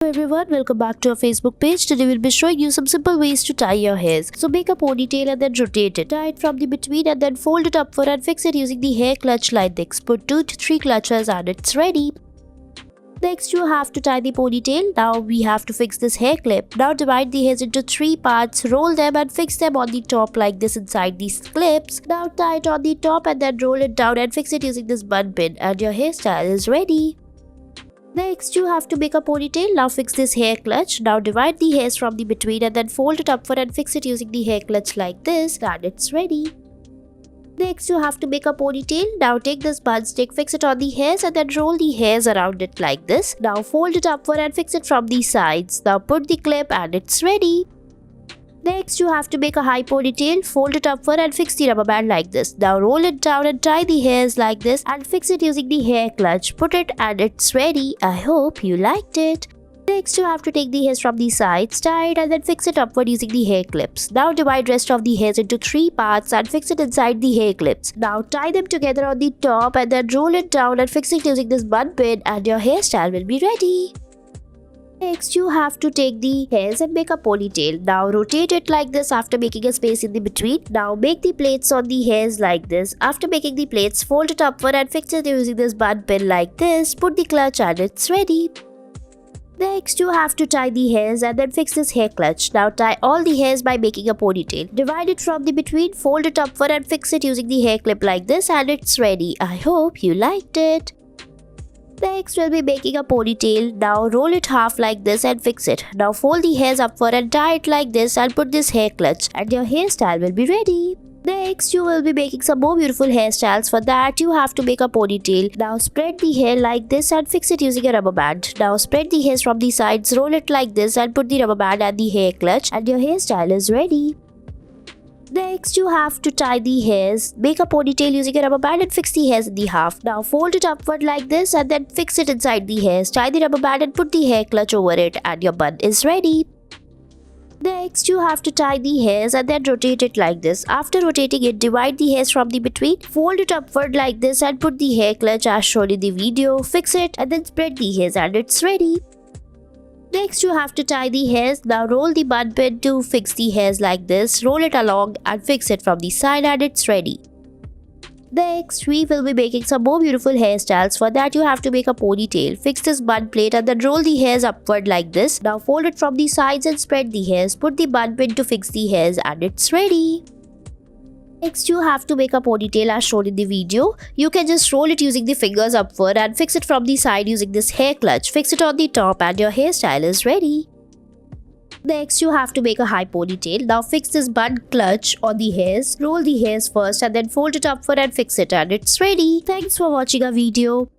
Hello everyone, welcome back to our Facebook page. Today we'll be showing you some simple ways to tie your hairs. So make a ponytail and then rotate it. Tie it from the between and then fold it upward and fix it using the hair clutch like this. Put 2 to 3 clutches and it's ready. Next you have to tie the ponytail. Now we have to fix this hair clip. Now divide the hairs into 3 parts, roll them and fix them on the top like this inside these clips. Now tie it on the top and then roll it down and fix it using this bun pin and your hairstyle is ready. Next, you have to make a ponytail. Now fix this hair clutch. Now divide the hairs from the between and then fold it upward and fix it using the hair clutch like this and it's ready. Next, you have to make a ponytail. Now take this bun stick, fix it on the hairs and then roll the hairs around it like this. Now fold it upward and fix it from the sides. Now put the clip and it's ready. Next, you have to make a high ponytail, fold it upward and fix the rubber band like this. Now roll it down and tie the hairs like this and fix it using the hair clutch. Put it and it's ready. I hope you liked it. Next, you have to take the hairs from the sides, tie it and then fix it upward using the hair clips. Now divide rest of the hairs into 3 parts and fix it inside the hair clips. Now tie them together on the top and then roll it down and fix it using this bun pin and your hairstyle will be ready. Next, you have to take the hairs and make a ponytail. Now rotate it like this after making a space in the between. Now make the plaits on the hairs like this. After making the plaits, fold it upward and fix it using this bun pin like this. Put the clutch and it's ready. Next, you have to tie the hairs and then fix this hair clutch. Now tie all the hairs by making a ponytail. Divide it from the between, fold it upward and fix it using the hair clip like this and it's ready. I hope you liked it. Next, we'll be making a ponytail. Now roll it half like this and fix it. Now fold the hairs upward and tie it like this and put this hair clutch and your hairstyle will be ready. Next, you will be making some more beautiful hairstyles. For that, you have to make a ponytail. Now spread the hair like this and fix it using a rubber band. Now spread the hairs from the sides, roll it like this and put the rubber band and the hair clutch and your hairstyle is ready. Next, you have to tie the hairs. Make a ponytail using a rubber band and fix the hairs in the half. Now fold it upward like this and then fix it inside the hairs. Tie the rubber band and put the hair clutch over it and your bun is ready. Next, you have to tie the hairs and then rotate it like this. After rotating it, divide the hairs from the between. Fold it upward like this and put the hair clutch as shown in the video. Fix it and then spread the hairs and it's ready. Next, you have to tie the hairs. Now roll the bun pin to fix the hairs like this. Roll it along and fix it from the side and it's ready. Next, we will be making some more beautiful hairstyles. For that, you have to make a ponytail. Fix this bun plate and then roll the hairs upward like this. Now fold it from the sides and spread the hairs. Put the bun pin to fix the hairs and it's ready. Next, you have to make a ponytail as shown in the video. You can just roll it using the fingers upward and fix it from the side using this hair clutch. Fix it on the top and your hairstyle is ready. Next, you have to make a high ponytail. Now fix this bun clutch on the hairs. Roll the hairs first and then fold it upward and fix it and it's ready. Thanks for watching our video.